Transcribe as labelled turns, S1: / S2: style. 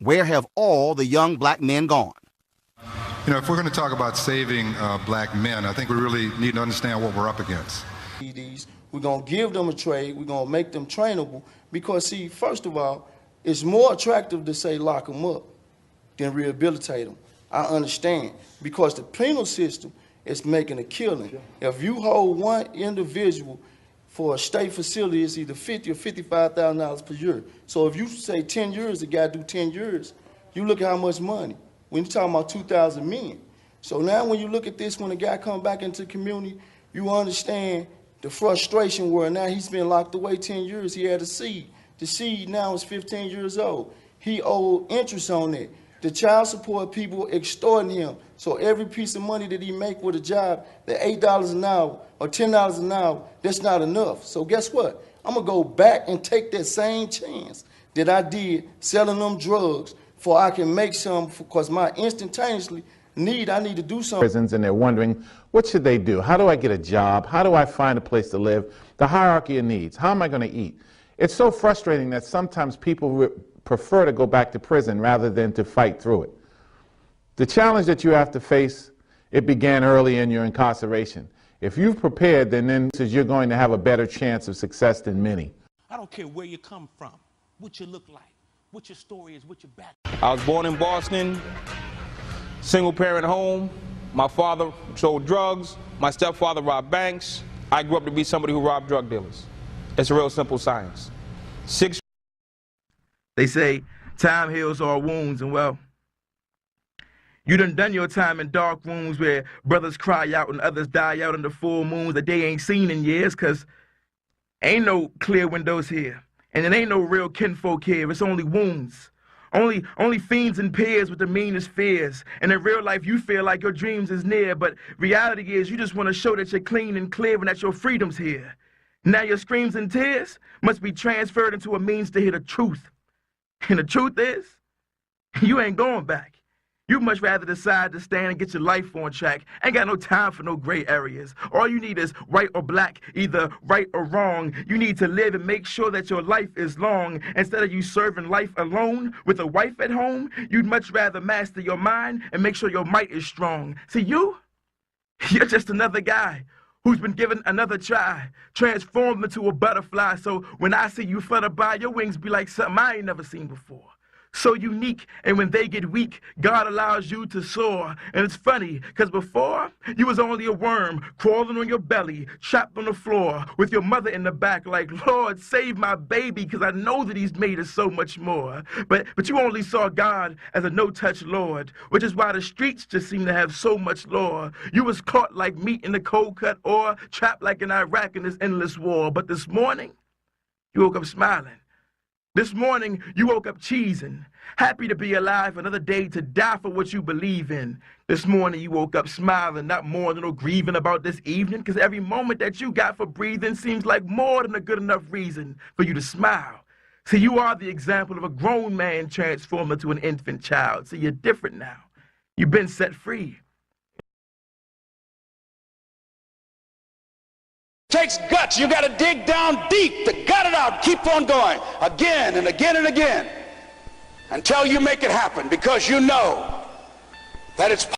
S1: Where have all the young black men gone?
S2: You know, if we're going to talk about saving black men, I think we really need to understand what we're up against.
S3: We're going to give them a trade. We're going to make them trainable because, see, first of all, it's more attractive to say lock them up than rehabilitate them. I understand because the penal system is making a killing. If you hold one individual for a state facility, it's either $50,000 or $55,000 per year. So if you say 10 years, the guy do 10 years, you look at how much money. When you're talking about 2,000 men. So now when you look at this, when a guy comes back into the community, you understand the frustration where now he's been locked away 10 years. He had a seed. The seed now is 15 years old. He owed interest on it. The child support people extorting him. So every piece of money that he make with a job, the $8 an hour or $10 an hour, that's not enough. So guess what? I'm going to go back and take that same chance that I did selling them drugs for I can make some, because my instantaneously I need to do something.
S4: Prisons, and they're wondering, what should they do? How do I get a job? How do I find a place to live? The hierarchy of needs. How am I going to eat? It's so frustrating that sometimes people prefer to go back to prison rather than to fight through it. The challenge that you have to face, it began early in your incarceration. If you've prepared, then you're going to have a better chance of success than many.
S5: I don't care where you come from, what you look like, what your story is, what your background.
S6: I was born in Boston, single parent home. My father sold drugs. My stepfather robbed banks. I grew up to be somebody who robbed drug dealers. It's a real simple science.
S7: They say time heals all wounds, and well, you done your time in dark rooms where brothers cry out and others die out under full moons that they ain't seen in years, cause ain't no clear windows here. And it ain't no real kinfolk here, it's only wounds. Only fiends and peers with the meanest fears. And in real life, you feel like your dreams is near, but reality is you just want to show that you're clean and clear and that your freedom's here. Now your screams and tears must be transferred into a means to hear the truth. And the truth is, you ain't going back. You'd much rather decide to stand and get your life on track. Ain't got no time for no gray areas. All you need is right or black, either right or wrong. You need to live and make sure that your life is long. Instead of you serving life alone with a wife at home, you'd much rather master your mind and make sure your might is strong. See, you're just another guy who's been given another try, transformed into a butterfly. So when I see you flutter by, your wings be like something I ain't never seen before. So unique, and when they get weak, God allows you to soar. And it's funny, because before, you was only a worm, crawling on your belly, trapped on the floor, with your mother in the back like, Lord, save my baby, because I know that he's made us so much more. But you only saw God as a no-touch Lord, which is why the streets just seem to have so much lore. You was caught like meat in the cold cut ore, trapped like in Iraq in this endless war. But this morning, you woke up smiling. This morning, you woke up cheesing, happy to be alive, another day to die for what you believe in. This morning, you woke up smiling, not mourning or grieving about this evening, because every moment that you got for breathing seems like more than a good enough reason for you to smile. See, you are the example of a grown man transformed into an infant child. See, you're different now. You've been set free.
S8: Takes guts. You got to dig down deep to gut it out. Keep on going again and again and again until you make it happen, because you know that it's